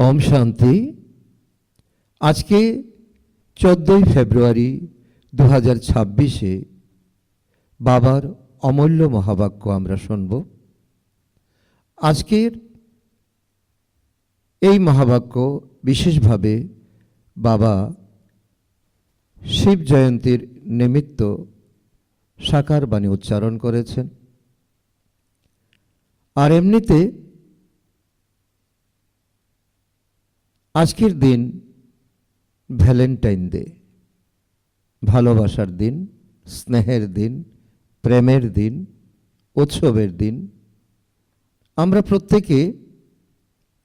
ওম শান্তি। আজকে 14ই ফেব্রুয়ারি 2026-এ বাবার অমূল্য মহাবাক্য আমরা শুনব। আজকের এই মহাবাক্য বিশেষভাবে বাবা শিব জয়ন্তীর নিমিত্ত সাকার বাণী উচ্চারণ করেছেন। আর এমনিতে আজকের দিন ভ্যালেন্টাইন ডে, ভালোবাসার দিন, স্নেহের দিন, প্রেমের দিন, উৎসবের দিন। আমরা প্রত্যেকে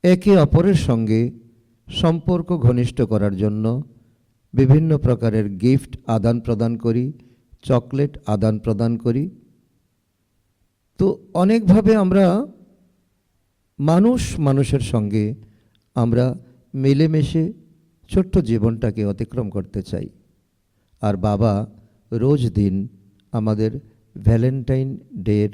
একে অপরের সঙ্গে সম্পর্ক ঘনিষ্ঠ করার জন্য বিভিন্ন প্রকারের গিফট আদান প্রদান করি, চকলেট আদান প্রদান করি। তো অনেকভাবে আমরা মানুষের সঙ্গে আমরা মিলেমিশে ছোট্ট জীবনটাকে অতিক্রম করতে চাই। আর বাবা রোজ দিন আমাদের ভ্যালেন্টাইন ডের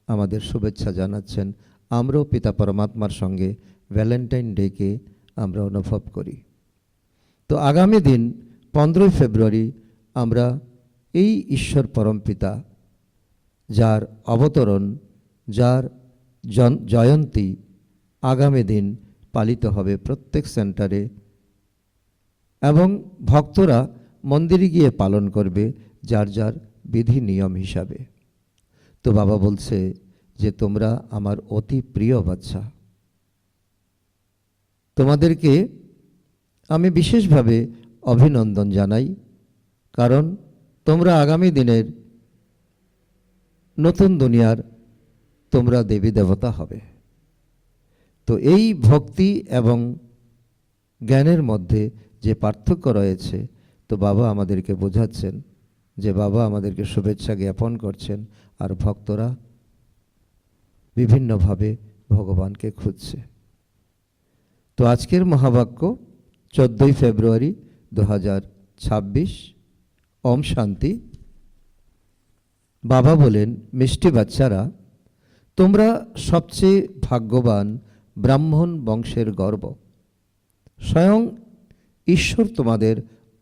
আমাদের শুভেচ্ছা জানাচ্ছেন। আমরাও পিতা পরমাত্মার সঙ্গে ভ্যালেন্টাইন ডেকে আমরা অনুভব করি। তো আগামী দিন 15ই ফেব্রুয়ারি আমরা এই ঈশ্বর পরমপিতা, যার অবতরণ, যার জয়ন্তী আগামী দিন পালিত হবে প্রত্যেক সেন্টারে, এবং ভক্তরা মন্দিরে গিয়ে পালন করবে যার যার বিধি নিয়ম হিসাবে। তো বাবা বলছে যে তোমরা আমার অতি প্রিয় বাচ্চা, তোমাদেরকে আমি বিশেষভাবে অভিনন্দন জানাই, কারণ তোমরা আগামী দিনের নতুন দুনিয়ার তোমরা দেবী দেবতা হবে। তো এই ভক্তি এবং জ্ঞানের মধ্যে যে পার্থক্য রয়েছে, তো বাবা আমাদেরকে বোঝাচ্ছেন যে বাবা আমাদেরকে শুভেচ্ছা জ্ঞাপন করছেন, আর ভক্তরা বিভিন্নভাবে ভগবানকে খুঁজছে। তো আজকের মহাবাক্য 14ই ফেব্রুয়ারি 2026, ওম শান্তি। বাবা বলেন, মিষ্টি বাচ্চারা, তোমরা সবচেয়ে ভাগ্যবান ব্রাহ্মণ বংশের গর্ব। স্বয়ং ঈশ্বর তোমাদের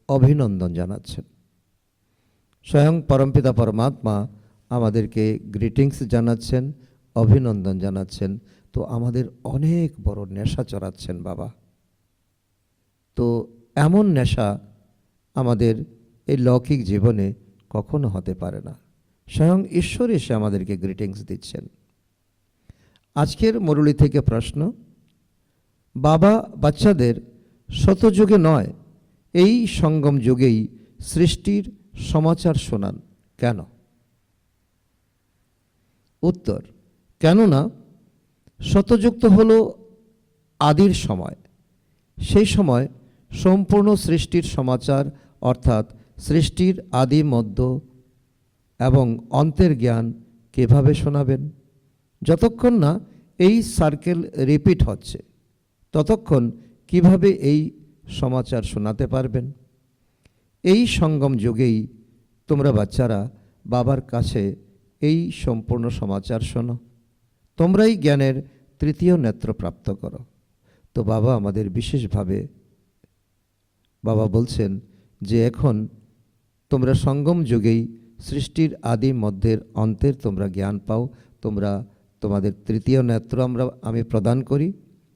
অভিনন্দন জানাচ্ছেন। স্বয়ং পরমপিতা পরমাত্মা আমাদেরকে গ্রিটিংস জানাচ্ছেন, অভিনন্দন জানাচ্ছেন। তো আমাদের অনেক বড় নেশা চড়াচ্ছেন বাবা। তো এমন নেশা আমাদের এই লৌকিক জীবনে কখনো হতে পারে না। স্বয়ং ঈশ্বর এসে আমাদেরকে গ্রিটিংস দিচ্ছেন। আজকের মুরলী থেকে প্রশ্ন, বাবা বাচ্চাদের শতযুগে নয়, এই সঙ্গম যুগেই সৃষ্টির সমাচার শোনান কেন? উত্তর, কেননা শতযুগ তো হলো আদির সময়। সেই সময় সম্পূর্ণ সৃষ্টির সমাচার, অর্থাৎ সৃষ্টির আদি, মধ্য এবং অন্তের জ্ঞান কিভাবে শোনাবেন? যতক্ষণ না এই সার্কেল রিপিট হচ্ছে, ততক্ষণ কিভাবে এই সমাচার শোনাতে পারবেন? এই সঙ্গম যুগেই তোমরা বাচ্চারা বাবার কাছে এই সম্পূর্ণ সমাচার শোনো, তোমরাই জ্ঞানের তৃতীয় নেত্র প্রাপ্ত করো। তো বাবা আমাদের বিশেষভাবে বাবা বলছেন যে এখন তোমরা সঙ্গম যুগেই সৃষ্টির আদি, মধ্যের, অন্তের তোমরা জ্ঞান পাও। তোমাদের তৃতীয় নেত্র আমি প্রদান করি,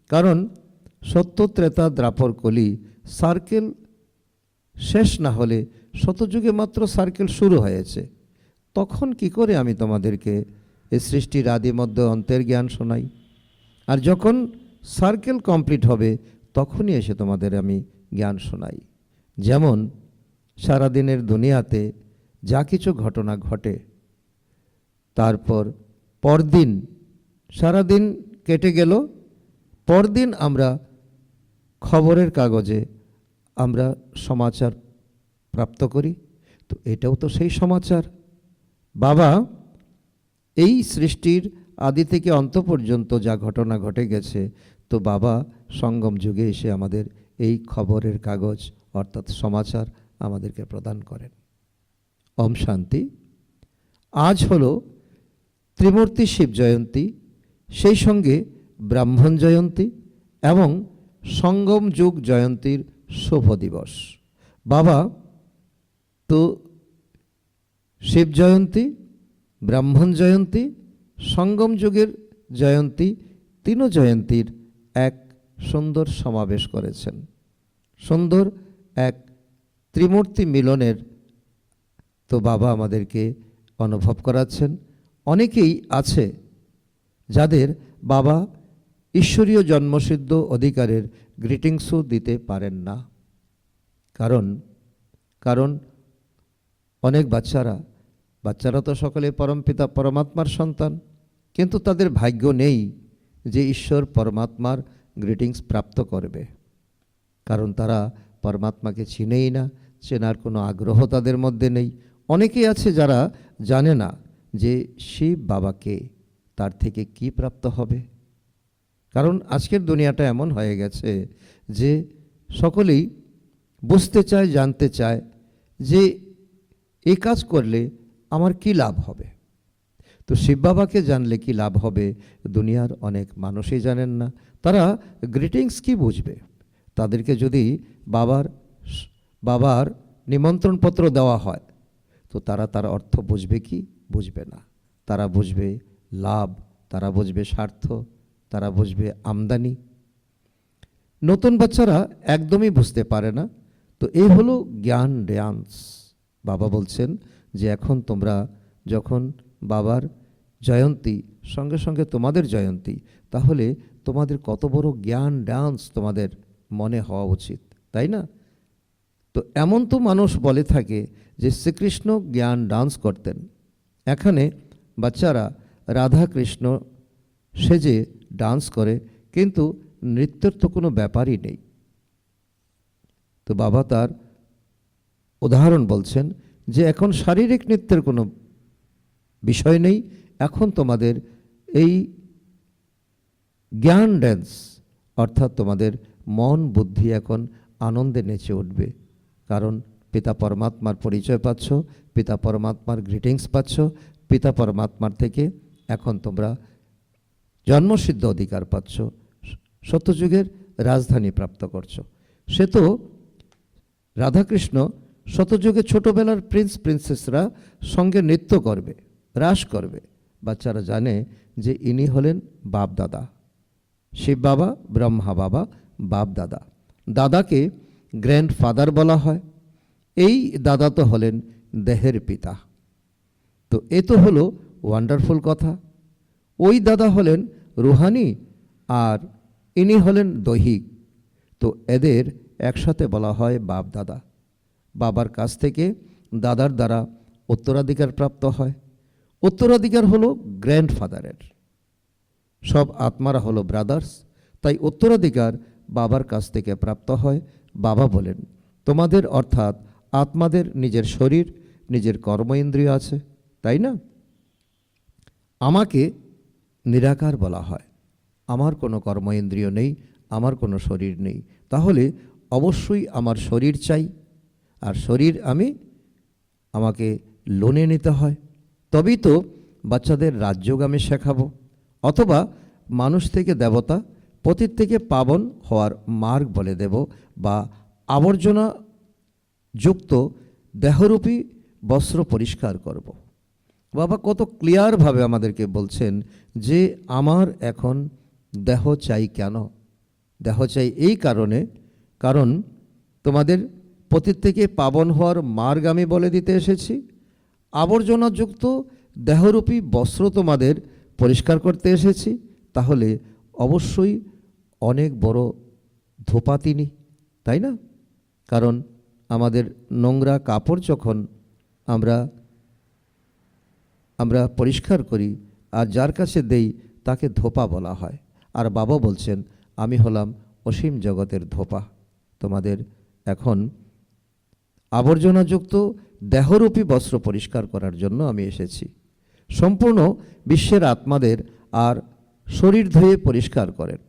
কারণ সত্য, ত্রেতা, দ্বাপর, কলি সার্কেল শেষ না হলে শতযুগে মাত্র সার্কেল শুরু হয়েছে। তখন কি করে আমি তোমাদেরকে এই সৃষ্টির আদি, মধ্য, অন্তের জ্ঞান শোনাই? আর যখন সার্কেল কমপ্লিট হবে তখনই এসে তোমাদের আমি জ্ঞান শোনাই। যেমন সারাদিনের দুনিয়াতে যা কিছু ঘটনা ঘটে, তারপর পরদিন সারাদিন কেটে গেল, পরদিন আমরা খবরের কাগজে আমরা সমাচার প্রাপ্ত করি। তো এটাও তো সেই সমাচার। বাবা এই সৃষ্টির আদি থেকে অন্ত পর্যন্ত যা ঘটনা ঘটে গেছে, তো বাবা সঙ্গম যুগে এসে আমাদের এই খবরের কাগজ অর্থাৎ সমাচার আমাদেরকে প্রদান করেন। ওম শান্তি। আজ হলো ত্রিমূর্তি শিব জয়ন্তী, সেই সঙ্গে ব্রাহ্মণ জয়ন্তী এবং সঙ্গম যুগ জয়ন্তীর শুভ দিবস। বাবা তো শিব জয়ন্তী, ব্রাহ্মণ জয়ন্তী, সঙ্গম যুগের জয়ন্তী, তিনও জয়ন্তীর এক সুন্দর সমাবেশ করেছেন। সুন্দর এক ত্রিমূর্তি মিলনের তো বাবা আমাদেরকে অনুভব করাচ্ছেন। অনেকেই আছে যাদের বাবা ঈশ্বরীয় জন্মসিদ্ধ অধিকারের গ্রিটিংসও দিতে পারেন না। কারণ অনেক বাচ্চারা তো সকলে পরমপিতা পরমাত্মার সন্তান, কিন্তু তাদের ভাগ্য নেই যে ঈশ্বর পরমাত্মার গ্রিটিংস প্রাপ্ত করবে। কারণ তারা পরমাত্মাকে চিনেই না, চেনার কোনো আগ্রহ তাদের মধ্যে নেই। অনেকেই আছে যারা জানে না যে শিব বাবাকে, তার থেকে কি প্রাপ্ত হবে। কারণ আজকের দুনিয়াটা এমন হয়ে গেছে যে সকলেই বুঝতে চায়, জানতে চায় যে এই কাজ করলে আমার কি লাভ হবে। তো শিব বাবাকে জানলে কি লাভ হবে দুনিয়ার অনেক মানুষই জানেন না। তারা গ্রিটিংস কি বুঝবে? তাদেরকে যদি বাবার নিমন্ত্রণপত্র দেওয়া হয় তো তারা তার অর্থ বুঝবে কি? বুঝবে না। তারা বুঝবে লাভ, তারা বুঝবে স্বার্থ, তারা বুঝবে আমদানি। নতুন বাচ্চারা একদমই বুঝতে পারে না। তো এই হলো জ্ঞান ড্যান্স। বাবা বলছেন যে এখন তোমরা যখন বাবার জয়ন্তী সঙ্গে সঙ্গে তোমাদের জয়ন্তী, তাহলে তোমাদের কত বড় জ্ঞান ডান্স তোমাদের মনে হওয়া উচিত, তাই না? তো এমন তো মানুষ বলে থাকে যে শ্রীকৃষ্ণ জ্ঞান ডান্স করতেন। এখানে বাচ্চারা রাধা কৃষ্ণ সেজে ডান্স করে, কিন্তু নৃত্যের তো কোনো ব্যাপারই নেই। তো বাবা তার উদাহরণ বলছেন যে এখন শারীরিক নৃত্যের কোনো বিষয় নেই, এখন তোমাদের এই জ্ঞান ড্যান্স, অর্থাৎ তোমাদের মন বুদ্ধি এখন আনন্দে নেচে উঠবে। কারণ পিতা পরমাত্মার পরিচয় পাচ্ছ, পিতা পরমাত্মার গ্রিটিংস পাচ্ছ, পিতা পরমাত্মার থেকে এখন তোমরা জন্মসিদ্ধ অধিকার পাচ্ছ, সত্যযুগের রাজধানী প্রাপ্ত করছো। সে তো রাধাকৃষ্ণ শতযুগে ছোটবেলার প্রিন্সেসরা সঙ্গে নৃত্য করবে, রাস করবে। বাচ্চারা জানে যে ইনি হলেন বাপ দাদা, শিব বাবা, ব্রহ্মা বাবা, বাপ দাদা। দাদাকে গ্র্যান্ডফাদার বলা হয়। এই দাদা তো হলেন দেহের পিতা। তো এ তো হলো ওয়ান্ডারফুল কথা। ওই দাদা হলেন রুহানি আর ইনি হলেন দৈহিক। তো এদের একসাথে বলা হয় বাপ দাদা। বাবার কাছ থেকে দাদার দ্বারা উত্তরাধিকার প্রাপ্ত হয়। উত্তরাধিকার হলো গ্র্যান্ডফাদারের। সব আত্মারা হলো ব্রাদার্স, তাই উত্তরাধিকার বাবার কাছ থেকে প্রাপ্ত হয়। বাবা বলেন তোমাদের অর্থাৎ আত্মাদের নিজের শরীর, নিজের কর্ম ইন্দ্রিয় আছে, তাই না? আমাকে নিরাকার বলা হয়। আমার কোনো কর্ম ইন্দ্রিয় নেই, আমার কোনো শরীর নেই। তাহলে অবশ্যই আমার শরীর চাই, আর শরীর আমাকে লোনে নিতে হয়। তবেই তো বাচ্চাদের রাজ্যগামী শেখাবো, অথবা মানুষ থেকে দেবতা, পতিত থেকে পাবন হওয়ার মার্গ বলে দেব, বা আবর্জনা যুক্ত দেহরূপী বস্ত্র পরিষ্কার করব। বাবা কত ক্লিয়ারভাবে আমাদেরকে বলছেন যে আমার এখন দেহ চাই। কেন দেহ চাই? এই কারণ তোমাদের পতিত থেকে পাবন হওয়ার মার্গ আমি বলে দিতে এসেছি। আবর্জনাযুক্ত দেহরূপী বস্ত্র তোমাদের পরিষ্কার করতে এসেছি। তাহলে অবশ্যই অনেক বড় ধোপা তিনি, তাই না? কারণ আমাদের নোংরা কাপড় যখন আমরা পরিষ্কার করি আর যার কাছে দেই তাকে ধোপা বলা হয়। আর বাবা বলছেন আমি হলাম অসীম জগতের ধোপা। তোমাদের এখন আবর্জনাযুক্ত দেহরূপী বস্ত্র পরিষ্কার করার জন্য আমি এসেছি। সম্পূর্ণ বিশ্বের আত্মাদের আর শরীর ধুয়ে পরিষ্কার করেন।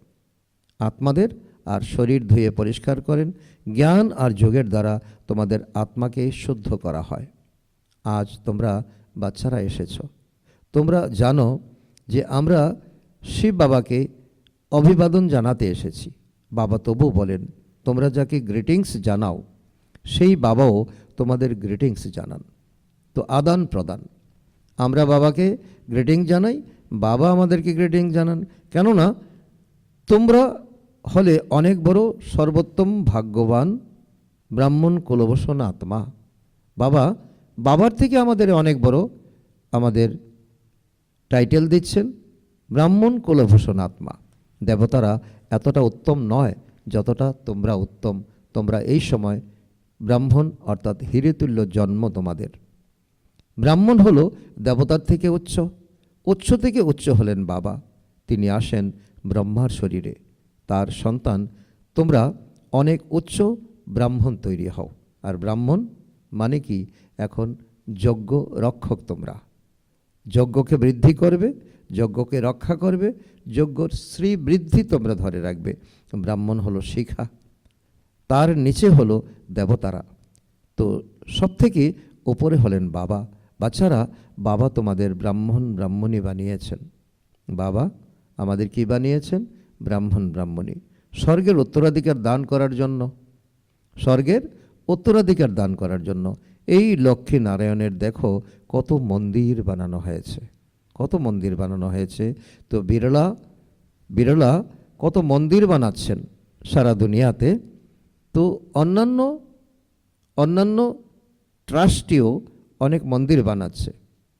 আত্মাদের আর শরীর ধুয়ে পরিষ্কার করেন। জ্ঞান আর যোগের দ্বারা তোমাদের আত্মাকে শুদ্ধ করা হয়। আজ তোমরা বাচ্চারা এসেছ, তোমরা জানো যে আমরা শিব বাবাকে অভিবাদন জানাতে এসেছি। বাবা তবু বলেন, তোমরা যাকে গ্রিটিংস জানাও সেই বাবাও তোমাদের গ্রিটিংস জানান। তো আদান প্রদান, আমরা বাবাকে গ্রিটিং জানাই, বাবা আমাদেরকে গ্রিটিং জানান। কেননা তোমরা হলে অনেক বড় সর্বোত্তম ভাগ্যবান ব্রাহ্মণ কুলভূষণ আত্মা। বাবার থেকে আমাদের অনেক বড় আমাদের টাইটেল দিচ্ছেন ব্রাহ্মণ কুলভূষণ আত্মা। দেবতারা এতটা উত্তম নয় যতটা তোমরা উত্তম। তোমরা এই সময় ব্রাহ্মণ অর্থাৎ হিরেতুল্য জন্ম তোমাদের। ব্রাহ্মণ হলো দেবতার থেকে উচ্চ, উচ্চ থেকে উচ্চ হলেন বাবা। তিনি আসেন ব্রহ্মার শরীরে, তার সন্তান। তোমরা অনেক উচ্চ ব্রাহ্মণ তৈরি হও। আর ব্রাহ্মণ মানে কি? এখন যজ্ঞ রক্ষক তোমরা। যজ্ঞকে বৃদ্ধি করবে, যজ্ঞকে রক্ষা করবে, যজ্ঞর শ্রীবৃদ্ধি তোমরা ধরে রাখবে। ব্রাহ্মণ হলো শিখা, তার নিচে হলো দেবতারা। তো সব থেকে ওপরে হলেন বাবা। বাচ্চারা, বাবা তোমাদের ব্রাহ্মণ ব্রাহ্মণী বানিয়েছেন। বাবা আমাদের কি বানিয়েছেন? ব্রাহ্মণ ব্রাহ্মণী। স্বর্গের উত্তরাধিকার দান করার জন্য, স্বর্গের উত্তরাধিকার দান করার জন্য। এই লক্ষ্মী নারায়ণের দেখো কত মন্দির বানানো হয়েছে, কত মন্দির বানানো হয়েছে। তো বিরলা কত মন্দির বানাচ্ছেন সারা দুনিয়াতে। তো অন্যান্য ট্রাস্টিও অনেক মন্দির বানাচ্ছে।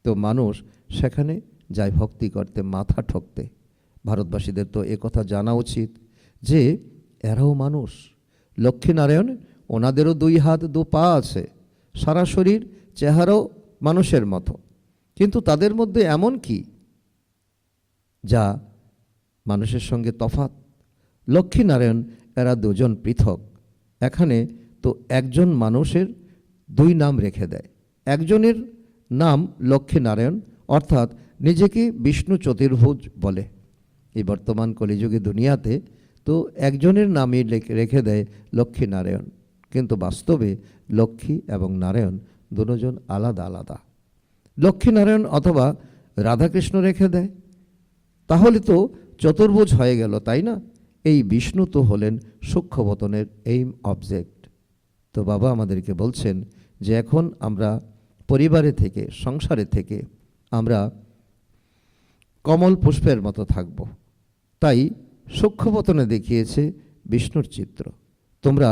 তো মানুষ সেখানে যায় ভক্তি করতে, মাথা ঠকতে। ভারতবাসীদের তো একথা জানা উচিত যে এরাও মানুষ। লক্ষ্মীনারায়ণ, ওনাদেরও 2 হাত 2 পা আছে, সারা শরীর, চেহারাও মানুষের মতো। কিন্তু তাদের মধ্যে এমন কি যা মানুষের সঙ্গে তফাৎ? লক্ষ্মীনারায়ণ এরা 2 জন পৃথক। এখানে তো একজন মানুষের 2 নাম রেখে দেয়। একজনের নাম লক্ষ্মীনারায়ণ, অর্থাৎ নিজেকে বিষ্ণু চতুর্ভুজ বলে। এই বর্তমান কলিযুগে দুনিয়াতে তো একজনের নামই রেখে দেয় লক্ষ্মীনারায়ণ, কিন্তু বাস্তবে লক্ষ্মী এবং নারায়ণ দুজন আলাদা আলাদা। লক্ষ্মীনারায়ণ অথবা রাধাকৃষ্ণ রেখে দেয়, তাহলে তো চতুর্ভুজ হয়ে গেল, তাই না? এই বিষ্ণু তো হলেন সূক্ষ্মবতনের এইম অবজেক্ট। তো বাবা আমাদেরকে বলছেন যে এখন আমরা পরিবারে থেকে, সংসারে থেকে আমরা কমল পুষ্পের মতো থাকব। তাই সূক্ষ্মবতনে দেখিয়েছে বিষ্ণুর চিত্র। তোমরা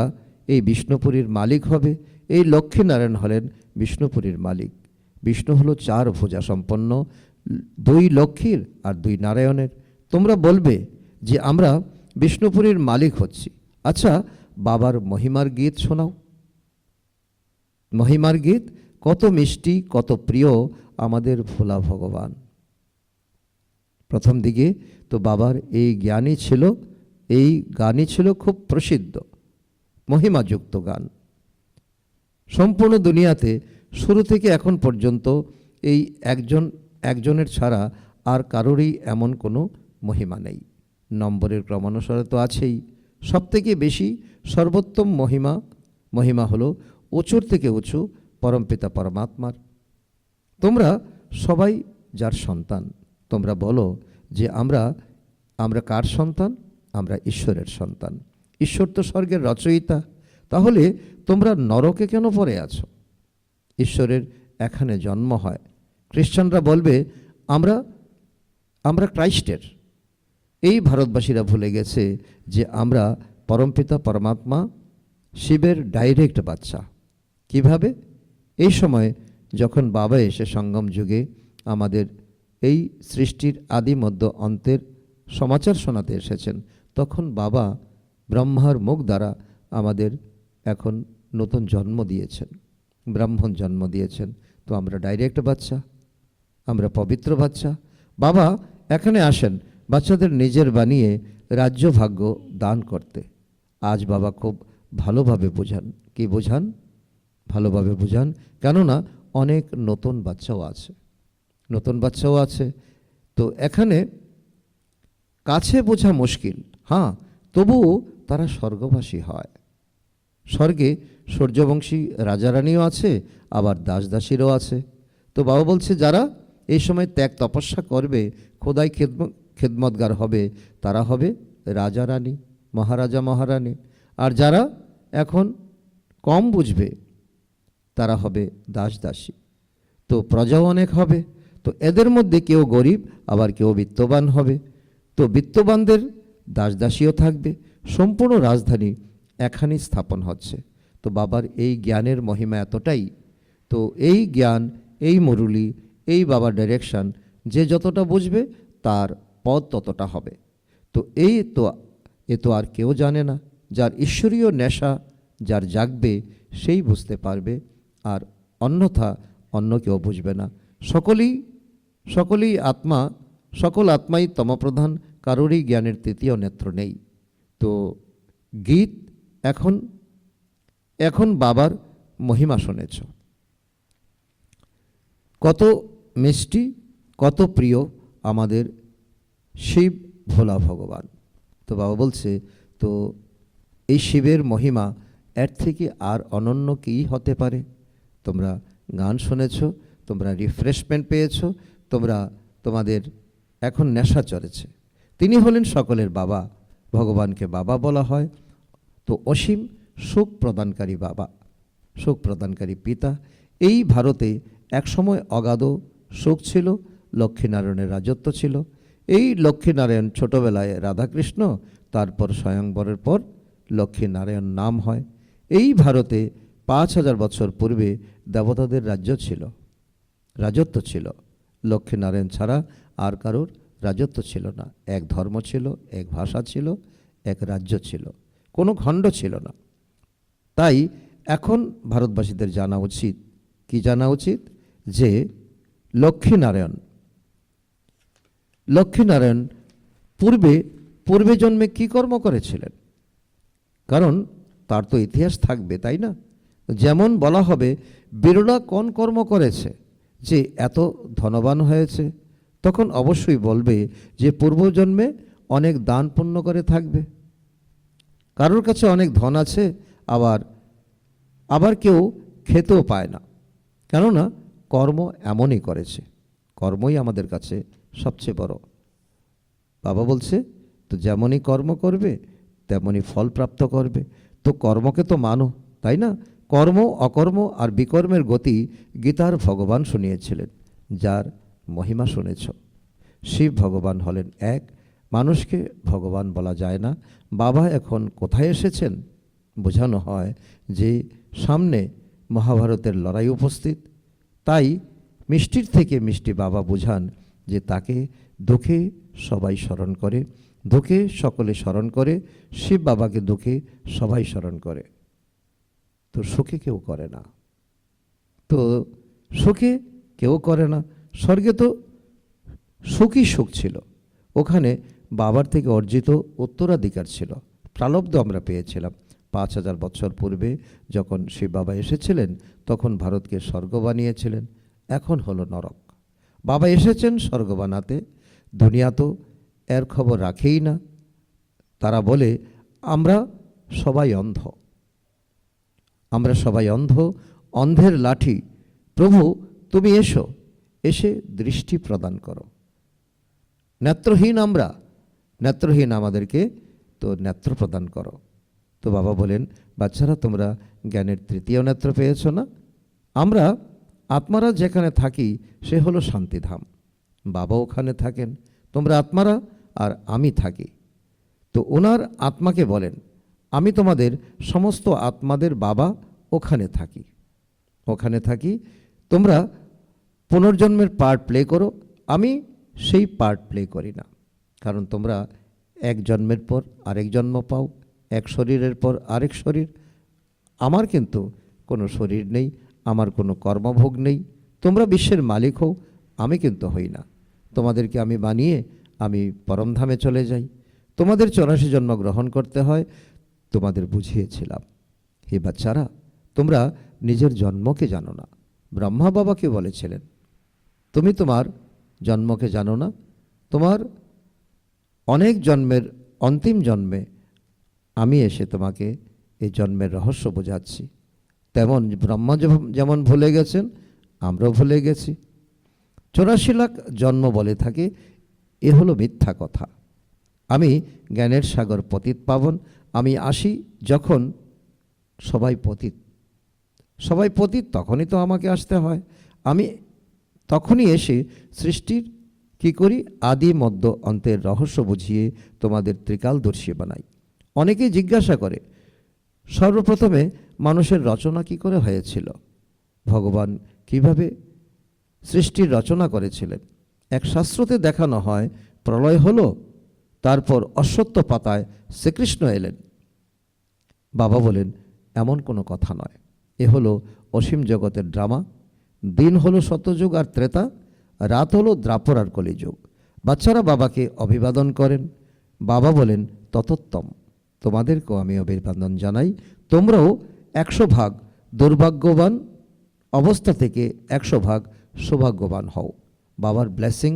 এই বিষ্ণুপুরীর মালিক হবে। এই লক্ষ্মীনারায়ণ হলেন বিষ্ণুপুরীর মালিক। বিষ্ণু হলো 4 ভুজা সম্পন্ন, 2 লক্ষ্মীর আর 2 নারায়ণের। তোমরা বলবে যে আমরা বিষ্ণুপুরীর মালিক হচ্ছি। আচ্ছা, বাবার মহিমার গীত শোনাও। মহিমার গীত কত মিষ্টি, কত প্রিয় আমাদের ভোলা ভগবান। প্রথম দিকে তো বাবার এই গানই ছিল খুব প্রসিদ্ধ, মহিমাযুক্ত গান। সম্পূর্ণ দুনিয়াতে শুরু থেকে এখন পর্যন্ত এই একজনের ছাড়া আর কারোরই এমন কোনো মহিমা নেই। নম্বরের ক্রমানুসারে তো আছেই। সবথেকে বেশি সর্বোত্তম মহিমা হলো উঁচুর থেকে উঁচু পরমপিতা পরমাত্মার। তোমরা সবাই যার সন্তান, তোমরা বলো যে আমরা কার সন্তান? আমরা ঈশ্বরের সন্তান। ঈশ্বর তো স্বর্গের রচয়িতা। তাহলে তোমরা নরকে কেন পড়ে আছো? ঈশ্বরের এখানে জন্ম হয়। খ্রিস্টানরা বলবে আমরা ক্রাইস্টের। এই ভারতবাসীরা ভুলে গেছে যে আমরা পরমপিতা পরমাত্মা শিবের ডাইরেক্ট বাচ্চা। কিভাবে? এই সময় যখন বাবা এসে সঙ্গম যুগে আমাদের এই সৃষ্টির আদি মধ্য অন্তের সমাচার শোনাতে এসেছেন, তখন বাবা ব্রহ্মার মুখ দ্বারা আমাদের এখন নতুন জন্ম দিয়েছেন, ব্রাহ্মণ জন্ম দিয়েছেন। তো আমরা ডাইরেক্ট বাচ্চা, আমরা পবিত্র বাচ্চা। বাবা এখানে আসেন বাচ্চাদের নিজের বানিয়ে রাজ্য ভাগ্য দান করতে। আজ বাবা খুব ভালোভাবে বোঝান। কি বোঝান? ভালোভাবে বোঝান, কেননা অনেক নতুন বাচ্চাও আছে। তো এখানে কাছে বোঝা মুশকিল, হ্যাঁ, তবুও তারা স্বর্গবাসী হয়। স্বর্গে সূর্যবংশী রাজারানীও আছে, আবার দাস দাসীরও আছে। তো বাবা বলছে যারা এই সময় ত্যাগ তপস্যা করবে, খোদাই খেদমতগার হবে, তারা হবে রাজা রানী। মহারাজা মহারানী। আর যারা এখন কম বুঝবে তারা হবে দাস দাসী। তো প্রজাও অনেক হবে। তো এদের মধ্যে কেউ গরিব আবার কেউ বিত্তবান হবে। তো বিত্তবানদের দাস দাসীও থাকবে। সম্পূর্ণ রাজধানী এখানেই স্থাপন হচ্ছে। তো বাবার এই জ্ঞানের মহিমা এতটাই। তো এই জ্ঞান, এই মুরুলি, এই বাবার ডাইরেকশন যে যতটা বুঝবে তার পদ ততটা হবে। তো এ তো আর কেউ জানে না। যার ঈশ্বরীয় নেশা যার জাগবে সেই বুঝতে পারবে, আর অন্যথা অন্য কেউ বুঝবে না। সকলেই আত্মা, সকল আত্মাই তমপ্রধান, কারোরই জ্ঞানের তৃতীয় নেত্র নেই। তো গীত এখন বাবার মহিমা শুনেছ, কত মিষ্টি, কত প্রিয় আমাদের শিব ভোলা ভগবান। তো বাবা বলছে, তো এই শিবের মহিমা এর থেকে আর অনন্য কী হতে পারে? তোমরা গান শুনেছ, তোমরা রিফ্রেশমেন্ট পেয়েছ, তোমাদের এখন নেশা চড়েছে। তিনি হলেন সকলের বাবা, ভগবানকে বাবা বলা হয়। তো অসীম সুখ প্রদানকারী বাবা, সুখ প্রদানকারী পিতা। এই ভারতে একসময় অগাধ সুখ ছিল, লক্ষ্মীনারায়ণের রাজত্ব ছিল। এই লক্ষ্মীনারায়ণ ছোটবেলায় রাধাকৃষ্ণ, তারপর স্বয়ংবরের পর লক্ষ্মীনারায়ণ নাম হয়। এই ভারতে 5000 বছর পূর্বে দেবতাদের রাজত্ব ছিল। লক্ষ্মীনারায়ণ ছাড়া আর কারোর রাজত্ব ছিল না। এক ধর্ম ছিল, এক ভাষা ছিল, এক রাজ্য ছিল, কোনো খণ্ড ছিল না। তাই এখন ভারতবাসীদের জানা উচিত, কি জানা উচিত? যে লক্ষ্মীনারায়ণ পূর্বে জন্মে কি কর্ম করেছিলেন, কারণ তার তো ইতিহাস থাকবে, তাই না? যেমন বলা হবে বিরলা কোন কর্ম করেছে যে এত ধনবান হয়েছে, তখন অবশ্যই বলবে যে পূর্বজন্মে অনেক দান পুণ্য করে থাকবে। কারোর কাছে অনেক ধন আছে, আবার কেউ খেতেও পায় না, কেননা কর্ম এমনই করেছে। কর্মই আমাদের কাছে সবচেয়ে বড়। বাবা বলছে, তো যেমনই কর্ম করবে তেমনই ফল প্রাপ্ত করবে। তো কর্মকে তো মানো, তাই না? কর্ম, অকর্ম আর বিকর্মের গতি গীতার ভগবান শুনিয়েছিলেন, যার মহিমা শুনেছ। শিব ভগবান হলেন এক, মানুষকে ভগবান বলা যায় না। বাবা এখন কোথায় এসেছেন? বোঝানো হয় যে সামনে মহাভারতের লড়াই উপস্থিত। তাই মিষ্টির থেকে মিষ্টি বাবা বুঝান যে তাকে দুঃখে সবাই স্মরণ করে, দুঃখে সকলে স্মরণ করে। শিব বাবাকে দুঃখে সবাই স্মরণ করে, তো সুখে কেউ করে না। তো সুখে কেউ করে না। স্বর্গে তো সুখই সুখ ছিল, ওখানে বাবার থেকে অর্জিত উত্তরাধিকার ছিল, প্রালব্ধ আমরা পেয়েছিলাম। 5000 বছর পূর্বে যখন শিব বাবা এসেছিলেন তখন ভারতকে স্বর্গ বানিয়েছিলেন, এখন হলো নরক। বাবা এসেছেন স্বর্গ বানাতে, দুনিয়া তো এর খবর রাখেই না। তারা বলে আমরা সবাই অন্ধ, অন্ধের লাঠি। প্রভু তুমি এসে দৃষ্টি প্রদান করো। নেত্রহীন আমাদেরকে তো নেত্র প্রদান করো। তো বাবা বলেন, বাচ্চারা তোমরা জ্ঞানের তৃতীয় নেত্র পেয়েছ না? আমরা আত্মারা যেখানে থাকি সে হলো শান্তিধাম, বাবা ওখানে থাকেন। তোমরা আত্মারা আর আমি থাকি। তো ওনার আত্মাকে বলেন, আমি তোমাদের সমস্ত আত্মাদের বাবা, ওখানে থাকি। তোমরা পুনর্জন্মের পার্ট প্লে করো, আমি সেই পার্ট প্লে করি না। কারণ তোমরা এক জন্মের পর আরেক জন্ম পাও, এক শরীরের পর আরেক শরীর। আমার কিন্তু কোনো শরীর নেই, আমার কোনো কর্মভোগ নেই। তোমরা বিশ্বের মালিক হও, আমি কিন্তু হই না। তোমাদেরকে আমি বানিয়ে আমি পরমধামে চলে যাই। তোমাদের 84 জন্ম গ্রহণ করতে হয়, তোমাদের বুঝিয়েছিলাম। হে বাচ্চারা, তোমরা নিজের জন্মকে জানো না। ব্রহ্মা বাবাকে বলেছিলেন, তুমি তোমার জন্মকে জানো না। তোমার অনেক জন্মের অন্তিম জন্মে আমি এসে তোমাকে এই জন্মের রহস্য বোঝাচ্ছি। তেমন ব্রহ্মা যেমন ভুলে গেছেন, আমরাও ভুলে গেছি। 84 লাখ জন্ম বলে থাকে, এ হলো মিথ্যা কথা। আমি জ্ঞানের সাগর পতিত পাবন। আমি আসি যখন সবাই পতিত তখনই তো আমাকে আসতে হয়। আমি তখনই এসে সৃষ্টির কি করি, আদি মধ্য অন্তের রহস্য বুঝিয়ে তোমাদের ত্রিকালদর্শী বানাই। অনেকেই জিজ্ঞাসা করে, সর্বপ্রথমে মানুষের রচনা কি করে হয়েছিল, ভগবান কিভাবে সৃষ্টির রচনা করেছিলেন। এক শাস্ত্রতে দেখানো হয়, প্রলয় হলো, তারপর অশ্বত্থ পাতায় শ্রীকৃষ্ণ এলেন। বাবা বলেন, এমন কোনো কথা নয়, এ হলো অসীম জগতের ড্রামা। দিন হলো সত্যযুগ আর ত্রেতা, রাত হলো দ্রাপর আর কলিযুগ। বাচ্চারা বাবাকে অভিবাদন করেন। বাবা বলেন, ততোত্তম, তোমাদেরকেও আমি অভিবাদন জানাই। তোমরাও 100 ভাগ দুর্ভাগ্যবান অবস্থা থেকে 100 ভাগ সৌভাগ্যবান হও। বাবার ব্লেসিং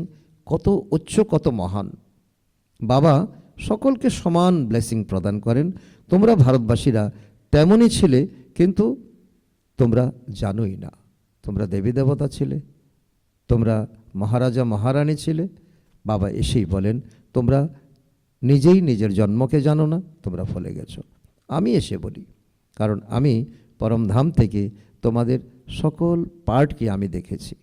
কত উচ্চ, কত মহান। বাবা সকলকে সমান ব্লেসিং প্রদান করেন। তোমরা ভারতবাসীরা তেমনই ছিলে, কিন্তু তোমরা জানোই না। তোমরা দেবী দেবতা ছিলে, তোমরা মহারাজা মহারানী ছিলে। বাবা এসেই বলেন, তোমরা নিজেই নিজের জন্মকে জানো না, তোমরা ভুলে গেছো। আমি এসে বলি, কারণ আমি পরমধাম থেকে তোমাদের সকল পার্টকে আমি দেখেছি।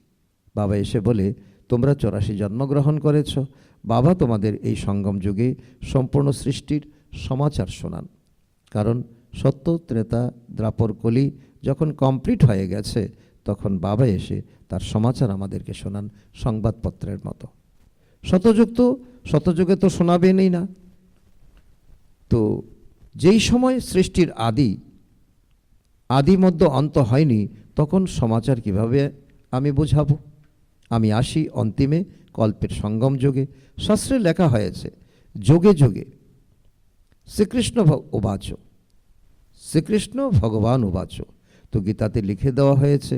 বাবা এসে বলে, তোমরা 84 জন্মগ্রহণ করেছ। বাবা তোমাদের এই সঙ্গম যুগে সম্পূর্ণ সৃষ্টির সমাচার শোনান। কারণ সত্য, ত্রেতা, দ্রাপর, কলি যখন কমপ্লিট হয়ে গেছে, তখন বাবা এসে তার সমাচার আমাদেরকে শোনান সংবাদপত্রের মতো। শতযুগে তো শোনাবেনই না। তো যেই সময় সৃষ্টির আদি মধ্য অন্ত হয়নি, তখন সমাচার কিভাবে আমি বোঝাবো? আমি আসি অন্তিমে, কল্পের সঙ্গম যুগে। শাস্ত্রে লেখা হয়েছে, যোগে যোগে শ্রীকৃষ্ণ উবাচ, শ্রীকৃষ্ণ ভগবান উবাচ। তো গীতাতে লিখে দেওয়া হয়েছে।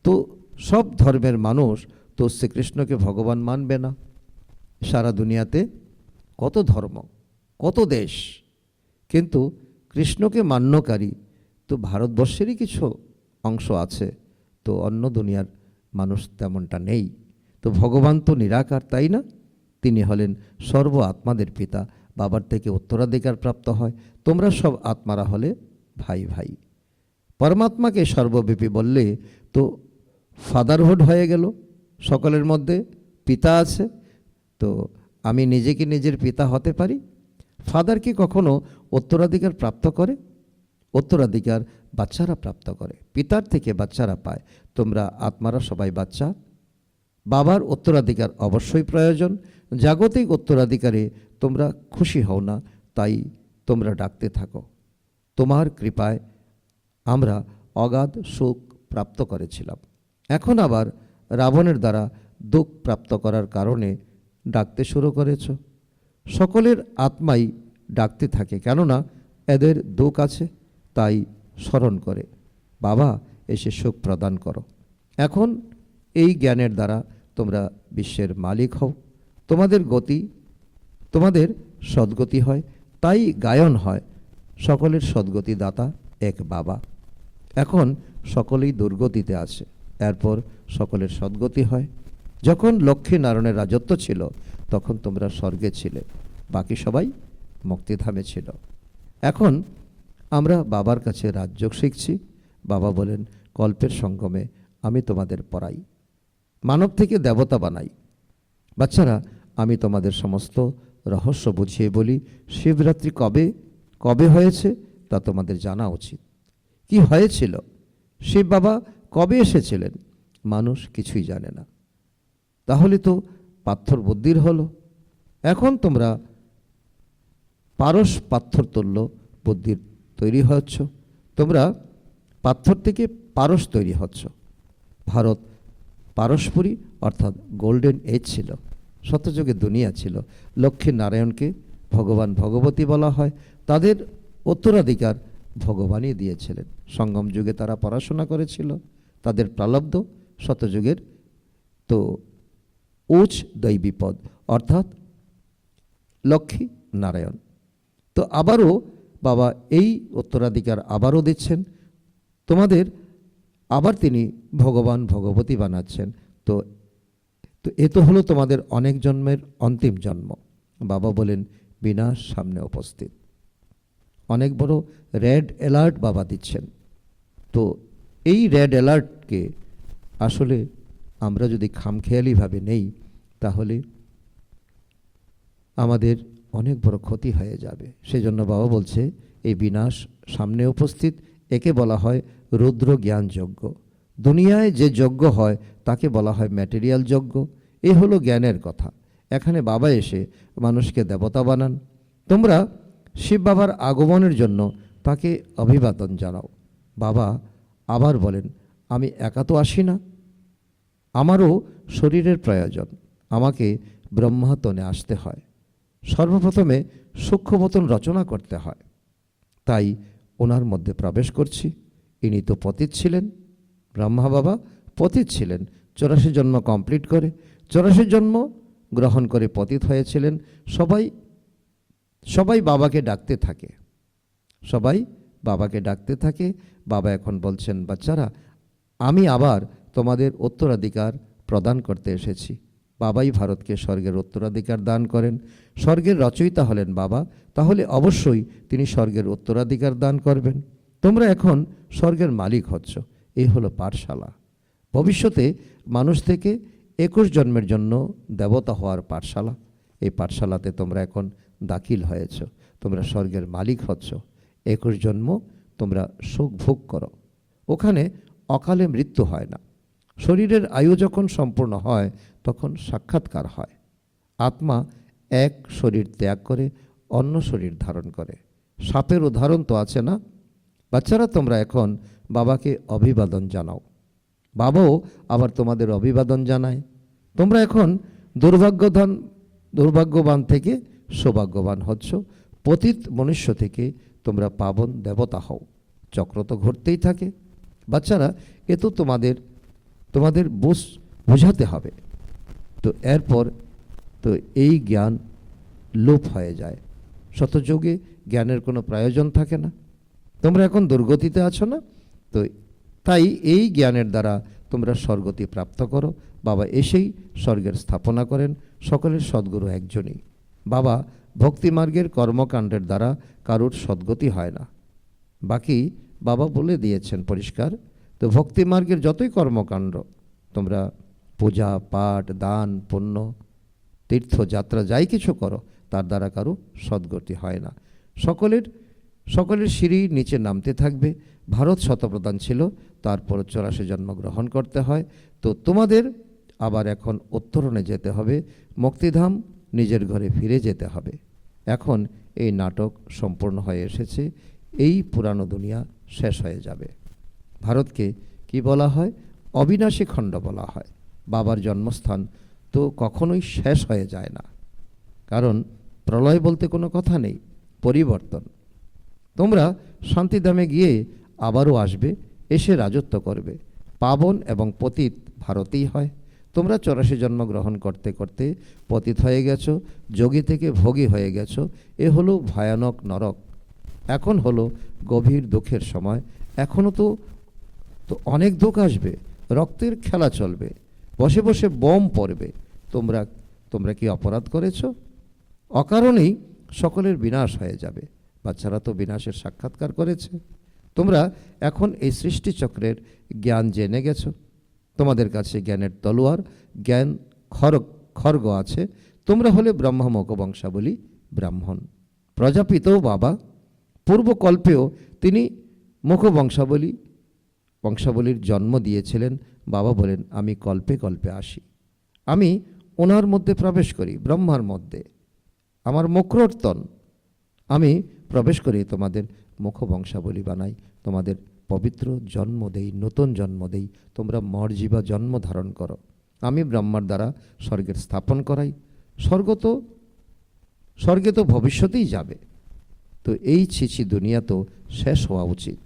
তো সব ধর্মের মানুষ তো শ্রীকৃষ্ণকে ভগবান মানবে না। সারা দুনিয়াতে কত ধর্ম, কত দেশ, কিন্তু কৃষ্ণকে মান্যকারী তো ভারতবর্ষেরই কিছু অংশ আছে, তো অন্য দুনিয়ার মানুষ তেমনটা নেই। তো ভগবান তো নিরাকার, তাই না? তিনি হলেন সর্ব আত্মাদের পিতা। বাবার থেকে উত্তরাধিকার প্রাপ্ত হয়। তোমরা সব আত্মারা হলে ভাই ভাই। পরমাত্মাকে সর্বব্যাপী বললে তো ফাদারহুড হয়ে গেল, সকলের মধ্যে পিতা আছে। তো আমি নিজেকে নিজের পিতা হতে পারি? ফাদার কি কখনো উত্তরাধিকার প্রাপ্ত করে? উত্তরাধিকার বাচ্চারা প্রাপ্ত করে, পিতার থেকে বাচ্চারা পায়। তোমরা আত্মারা সবাই বাচ্চা। বাবার উত্তরাধিকার অবশ্যই প্রয়োজন। জাগতিক উত্তরাধিকারে তোমরা খুশি হও না, তাই তোমরা ডাকতে থাকো। তোমার কৃপায় আমরা অগাধ সুখ প্রাপ্ত করেছিলাম, এখন আবার রাবণের দ্বারা দুঃখ প্রাপ্ত করার কারণে ডাকতে শুরু করেছ। সকলের আত্মাই ডাকতে থাকে, কেননা এদের দুঃখ আছে, তাই স্মরণ করে, বাবা এসে সুখ প্রদান করো। এখন এই জ্ঞানের দ্বারা তোমরা বিশ্বের মালিক হও। তোমাদের সদ্গতি হয়, তাই গায়ন হয়, সকলের সদ্গতি দাতা এক বাবা। এখন সকলেই দুর্গতিতে আছে, এরপর সকলের সদ্গতি হয়। যখন লক্ষ্মী নারায়ণের রাজত্ব ছিল, তখন তোমরা স্বর্গে ছিলে, বাকি সবাই মুক্তিধামে ছিল। এখন আমরা বাবার কাছে রাজযোগ শিখছি। বাবা বলেন, কল্পের সঙ্গমে আমি তোমাদের পড়াই, মানব থেকে দেবতা বানাই। বাচ্চারা, আমি তোমাদের সমস্ত রহস্য বুঝিয়ে বলি। শিবরাত্রি কবে হয়েছে তা তোমাদের জানা উচিত। কি হয়েছিল? শিব বাবা কবে এসেছিলেন? মানুষ কিছুই জানে না। তাহলে তো পাথর বুদ্ধির হলো। এখন তোমরা পারস পাথর তুল্য বুদ্ধির তৈরি হচ্ছ। তোমরা পাথর থেকে পারস তৈরি হচ্ছ। ভারত পারস্পরিক অর্থাৎ গোল্ডেন এজ ছিল, শতযুগে দুনিয়া ছিল। লক্ষ্মী নারায়ণকে ভগবান ভগবতী বলা হয়। তাদের উত্তরাধিকার ভগবানই দিয়েছিলেন। সঙ্গম যুগে তারা পড়াশোনা করেছিল, তাদের প্রালব্ধ শতযুগের তো উচ্চ দৈবী পদ অর্থাৎ লক্ষ্মী নারায়ণ। তো আবারও বাবা এই উত্তরাধিকার আবারও দিচ্ছেন তোমাদের, আবার তিনি ভগবান ভগবতী বানাচ্ছেন। তো এ তো হলো তোমাদের অনেক জন্মের অন্তিম জন্ম। বাবা বলেন, বিনাশ সামনে উপস্থিত। অনেক বড় রেড অ্যালার্ট বাবা দিচ্ছেন। তো এই রেড অ্যালার্টকে আসলে আমরা যদি খামখেয়ালিভাবে নেই, তাহলে আমাদের অনেক বড় ক্ষতি হয়ে যাবে। সেজন্য বাবা বলছে এই বিনাশ সামনে উপস্থিত, একে বলা হয় রুদ্র জ্ঞান যজ্ঞ। দুনিয়ায় যে যজ্ঞ হয় তাকে বলা হয় ম্যাটেরিয়াল যজ্ঞ। এ হলো জ্ঞানের কথা। এখানে বাবা এসে মানুষকে দেবতা বানান। তোমরা শিব বাবার আগমনের জন্য তাকে অভিবাদন জানাও। বাবা আবার বলেন, আমি একা তো আসি না, আমারও শরীরের প্রয়োজন। আমাকে ব্রহ্মাতনে আসতে হয়, সর্বপ্রথমে সূক্ষ্মবতন রচনা করতে হয়। তাই ওনার মধ্যে প্রবেশ করছি। ইনি তো পতিত ছিলেন, ব্রহ্মা বাবা পতিত ছিলেন। 84 জন্ম কমপ্লিট করে 84 জন্ম গ্রহণ করে পতিত হয়েছিলেন। সবাই বাবাকে ডাকতে থাকে, সবাই বাবাকে ডাকতে থাকে। বাবা এখন বলছেন, বাচ্চারা আমি আবার তোমাদের উত্তরাধিকার প্রদান করতে এসেছি। বাবাই ভারতকে স্বর্গের উত্তরাধিকার দান করেন। স্বর্গের রচয়িতা হলেন বাবা, তাহলে অবশ্যই তিনি স্বর্গের উত্তরাধিকার দান করবেন। তোমরা এখন স্বর্গের মালিক হচ্ছ। এই হলো পাঠশালা। ভবিষ্যতে মানুষ থেকে 21 জন্মের জন্য দেবতা হওয়ার পাঠশালা। এই পাঠশালাতে তোমরা এখন দাখিল হয়েছ। তোমরা স্বর্গের মালিক হচ্ছ। 21 জন্ম তোমরা সুখ ভোগ করো। ওখানে অকালে মৃত্যু হয় না। শরীরের আয়ু যখন সম্পূর্ণ হয় তখন সাক্ষাৎকার হয়। আত্মা এক শরীর ত্যাগ করে অন্য শরীর ধারণ করে। সাপের উদাহরণ তো আছে না? বাচ্চারা তোমরা এখন বাবাকে অভিবাদন জানাও। বাবাও আবার তোমাদের অভিবাদন জানায়। তোমরা এখন দুর্ভাগ্যবান থেকে সৌভাগ্যবান হচ্ছ। পতিত মনুষ্য থেকে তোমরা পাবন দেবতা হও। চক্র তো ঘুরতেই থাকে। বাচ্চারা এ তো তোমাদের বোঝাতে হবে। তো এরপর তো এই জ্ঞান লোপ হয়ে যায়। শতযুগে জ্ঞানের কোনো প্রয়োজন থাকে না। তোমরা এখন দুর্গতিতে আছো না? তো তাই এই জ্ঞানের দ্বারা তোমরা স্বর্গতি প্রাপ্ত করো। বাবা এসেই স্বর্গের স্থাপনা করেন। সকলের সদ্গুরু একজনই। বাবা ভক্তিমার্গের কর্মকাণ্ডের দ্বারা কারুর সদ্গতি হয় না। বাকি বাবা বলে দিয়েছেন পরিষ্কার। তো ভক্তিমার্গের যতই কর্মকাণ্ড, তোমরা পূজা পাঠ দান পুণ্য তীর্থযাত্রা যাই কিছু করো, তার দ্বারা কারো সদ্গতি হয় না। সকলের সিঁড়ি নিচে নামতে থাকবে। ভারত শতপ্রধান ছিল, তারপর 84 জন্ম গ্রহণ করতে হয়। তো তোমাদের আবার এখন উত্তরণে যেতে হবে, মুক্তিধাম নিজের ঘরে ফিরে যেতে হবে। এখন এই নাটক সম্পূর্ণ হয়ে এসেছে। এই পুরানো দুনিয়া শেষ হয়ে যাবে। ভারতকে কি বলা হয়? অবিনাশী খণ্ড বলা হয়। বাবার জন্মস্থান তো কখনোই শেষ হয়ে যায় না, কারণ প্রলয় বলতে কোনো কথা নেই, পরিবর্তন। তোমরা শান্তিধামে গিয়ে আবারও আসবে, এসে রাজত্ব করবে। পাবন এবং পতিত ভারতেই হয়। তোমরা 84 জন্ম গ্রহণ করতে করতে পতিত হয়ে গেছো, যোগী থেকে ভোগী হয়ে গেছো। এ হলো ভয়ানক নরক। এখন হলো গভীর দুঃখের সময়। এখনও তো অনেক দুঃখ আসবে, রক্তের খেলা চলবে, বসে বসে বোম পড়বে। তোমরা কি অপরাধ করেছো? অকারণেই সকলের বিনাশ হয়ে যাবে। বাচ্চারা তো বিনাশের সাক্ষাৎকার করেছে। তোমরা এখন এই সৃষ্টিচক্রের জ্ঞান জেনে গেছো। তোমাদের কাছে জ্ঞানের তলোয়ার, জ্ঞান খড়গ আছে। তোমরা হলে ব্রহ্মমুখ বংশাবলী ব্রাহ্মণ। প্রজাপিতও বাবা পূর্বকল্পেও তিনি মুখ বংশাবলীর জন্ম দিয়েছিলেন। বাবা বলেন, আমি কল্পে কল্পে আসি, আমি ওনার মধ্যে প্রবেশ করি, ব্রহ্মার মধ্যে। আমার মুখরোত্তন, আমি প্রবেশ করি, তোমাদের মুখ বংশাবলী বানাই, তোমাদের পবিত্র জন্ম দেই, নতুন জন্ম দেই। তোমরা মর্জিবা জন্ম ধারণ করো। আমি ব্রহ্মার দ্বারা স্বর্গের স্থাপন করাই। স্বর্গে তো ভবিষ্যতেই যাবে। তো এই ছিছি দুনিয়া তো শেষ হওয়া উচিত।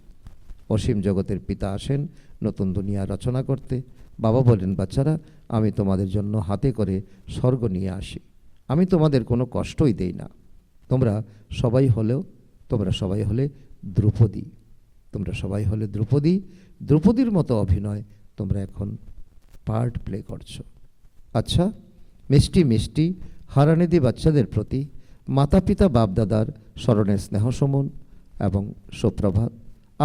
অসীম জগতের পিতা আসেন নতুন দুনিয়া রচনা করতে। বাবা বলেন, বাচ্চারা আমি তোমাদের জন্য হাতে করে স্বর্গ নিয়ে আসি। আমি তোমাদের কোনো কষ্টই দেই না। তোমরা সবাই হলে দ্রৌপদী। দ্রৌপদীর মতো অভিনয় তোমরা এখন পার্ট প্লে করছো। আচ্ছা, মিষ্টি হারানিধি বাচ্চাদের প্রতি মাতা পিতা বাপদাদার স্মরণে স্নেহসমন এবং সুপ্রভাত।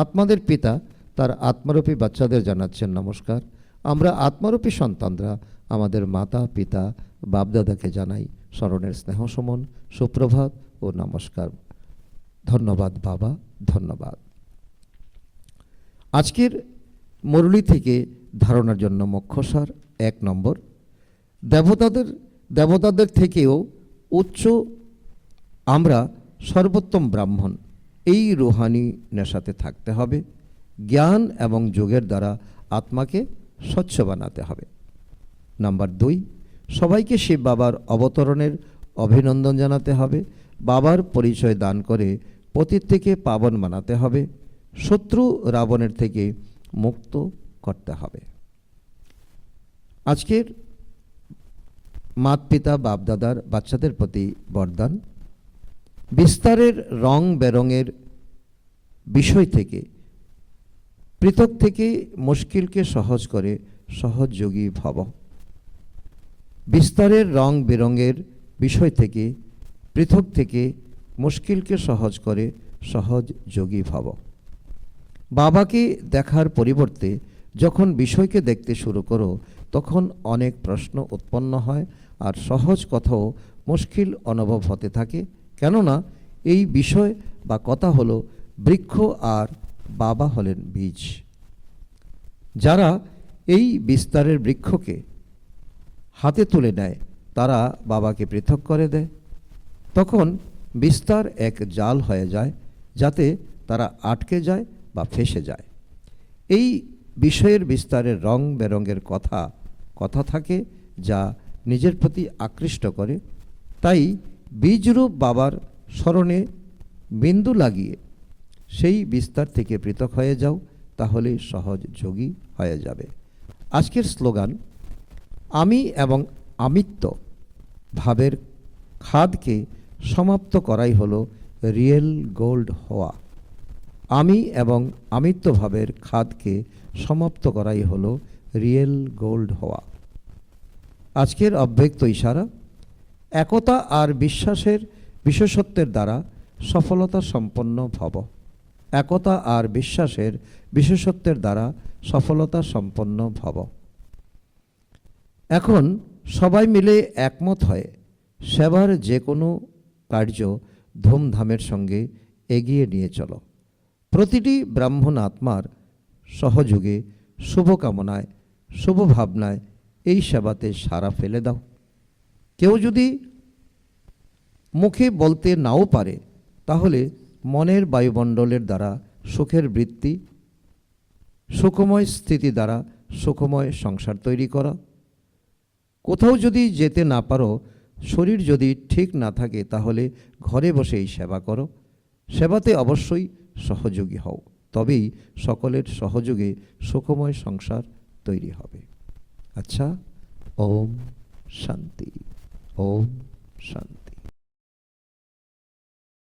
আত্মাদের পিতা তার আত্মারূপী বাচ্চাদের জানাচ্ছেন নমস্কার। আমরা আত্মারূপী সন্তানরা আমাদের মাতা পিতা বাপদাদাকে জানাই স্মরণের স্নেহসমন, সুপ্রভাত ও নমস্কার। ধন্যবাদ বাবা, ধন্যবাদ। আজকের মুরলী থেকে ধারণার জন্য মুখ্যসার 1 নম্বর, দেবতাদের থেকেও উচ্চ আমরা সর্বোত্তম ব্রাহ্মণ, এই রুহানি নেশাতে থাকতে হবে। জ্ঞান এবং যোগের দ্বারা আত্মাকে স্বচ্ছ বানাতে হবে। নাম্বার 2, সবাইকে শিব বাবার অবতরণের অভিনন্দন জানাতে হবে। বাবার পরিচয় দান করে পতিত থেকে পাবন বানাতে হবে। শত্রু রাবণের থেকে মুক্ত করতে হবে। আজকের মাত পিতা বাপদাদার বাচ্চাদের প্রতি বরদান, বিস্তারের রং বেরঙের বিষয় থেকে পৃথক থেকে মুশকিলকে সহজ করে সহযোগী ভব। বিস্তারের রং বেরঙের বিষয় থেকে পৃথক থেকে মুশকিলকে সহজ করে সহযোগী ভব। বাবাকে দেখার পরিবর্তে যখন বিষয়কে দেখতে শুরু করো তখন অনেক প্রশ্ন উৎপন্ন হয় আর সহজ কথাও মুশকিল অনুভব হতে থাকে। কেননা এই বিষয় বা কথা হলো বৃক্ষ আর বাবা হলেন বীজ। যারা এই বিস্তারের বৃক্ষকে হাতে তুলে নেয় তারা বাবাকে পৃথক করে দেয়। তখন বিস্তার এক জাল হয়ে যায় যাতে তারা আটকে যায় বা ফেঁসে যায়। এই বিষয়ের বিস্তারের রং বেরঙের কথা থাকে যা নিজের প্রতি আকৃষ্ট করে। তাই বীজরূপ বাবার স্মরণে বিন্দু লাগিয়ে সেই বিস্তার থেকে পৃথক হয়ে যাও, তাহলে সহজ যোগী হয়ে যাবে। আজকের স্লোগান, আমি এবং আমিত্ব ভাবের খাদকে সমাপ্ত করাই হলো রিয়েল গোল্ড হওয়া। আমি এবং আমিত্ব ভাবের খাদকে সমাপ্ত করাই হলো রিয়েল গোল্ড হওয়া। আজকের অব্যক্ত ইশারা, একতা আর বিশ্বাসের বিশেষত্বের দ্বারা সফলতা সম্পন্ন ভব। একতা আর বিশ্বাসের বিশেষত্বের দ্বারা সফলতা সম্পন্ন ভব। এখন সবাই মিলে একমত হয়ে সেবার যে কোনো কার্য ধুমধামের সঙ্গে এগিয়ে নিয়ে চলো। প্রতিটি ব্রাহ্মণ আত্মার সহযোগে শুভকামনায় শুভ ভাবনায় এই সেবাতে সাড়া ফেলে দাও। কেউ যদি মুখে বলতে নাও পারে তাহলে মনের বায়ুমণ্ডলের দ্বারা সুখের বৃত্তি, সুখময় স্থিতি দ্বারা সুখময় সংসার তৈরি করা। কোথাও যদি যেতে না পারো, শরীর যদি ঠিক না থাকে তাহলে ঘরে বসেই সেবা করো। সেবাতে অবশ্যই সহযোগী হও, তবেই সকলের সহযোগে সুখময় সংসার তৈরি হবে। আচ্ছা, ওম শান্তি, ওম শান্তি।